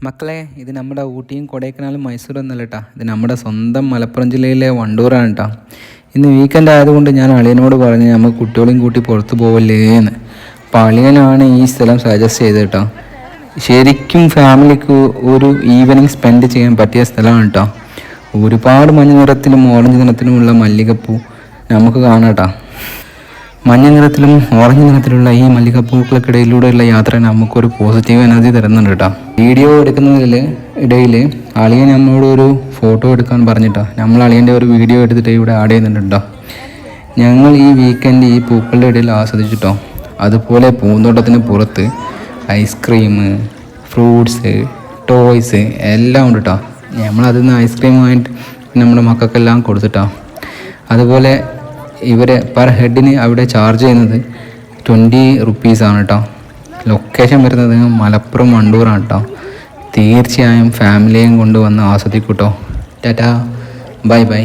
മക്കളെ, ഇത് നമ്മുടെ ഊട്ടിയും കൊടൈക്കനാലും മൈസൂരും ഒന്നല്ല കേട്ടോ, ഇത് നമ്മുടെ സ്വന്തം മലപ്പുറം ജില്ലയിലെ വണ്ടൂരാണ് കേട്ടോ. ഇന്ന് വീക്കെൻഡ് ആയതുകൊണ്ട് ഞാൻ അളിയനോട് പറഞ്ഞ് നമുക്ക് കുട്ടികളെയും കൂട്ടി പുറത്ത് പോവല്ലേന്ന്. അപ്പോൾ അളിയനാണ് ഈ സ്ഥലം സജസ്റ്റ് ചെയ്തത് കേട്ടോ. ശരിക്കും ഫാമിലിക്ക് ഒരു ഈവനിങ് സ്പെൻഡ് ചെയ്യാൻ പറ്റിയ സ്ഥലമാണ് കേട്ടോ. ഒരുപാട് മഞ്ഞ നിറത്തിലും ഓറഞ്ച് നിറത്തിലുമുള്ള മല്ലികപ്പൂ നമുക്ക് കാണാം കേട്ടോ. മഞ്ഞ നിറത്തിലും ഓറഞ്ച് നിറത്തിലുള്ള ഈ മല്ലികപ്പൂക്കൾക്കിടയിലൂടെയുള്ള യാത്ര നമുക്കൊരു പോസിറ്റീവ് എനർജി തരുന്നുണ്ട് കേട്ടോ. വീഡിയോ എടുക്കുന്നതിൽ ഇടയിൽ അളിയൻ നമ്മളോട് ഒരു ഫോട്ടോ എടുക്കാൻ പറഞ്ഞിട്ടോ, നമ്മൾ അളിയൻ്റെ ഒരു വീഡിയോ എടുത്തിട്ട് ഇവിടെ ആഡ് ചെയ്യുന്നുണ്ട് കേട്ടോ. ഞങ്ങൾ ഈ വീക്കെൻഡ് ഈ പൂക്കളുടെ ഇടയിൽ ആസ്വദിച്ചിട്ടോ. അതുപോലെ പൂന്തോട്ടത്തിന് പുറത്ത് ഐസ്ക്രീം, ഫ്രൂട്ട്സ്, ടോയ്സ് എല്ലാം ഉണ്ട് കേട്ടോ. നമ്മളതിൽ നിന്ന് ഐസ്ക്രീം വാങ്ങിയിട്ട് നമ്മുടെ മക്കൾക്കെല്ലാം കൊടുത്തിട്ടോ. അതുപോലെ ഇവരെ പെർ ഹെഡിന് അവിടെ ചാർജ് ചെയ്യുന്നത് 20 റുപ്പീസാണ് കേട്ടോ. ലൊക്കേഷൻ വരുന്നത് മലപ്പുറം വണ്ടൂരാണ് കേട്ടോ. തീർച്ചയായും ഫാമിലിയും കൊണ്ട് വന്ന് ആസ്വദിക്കൂട്ടോ. Tata, bye bye.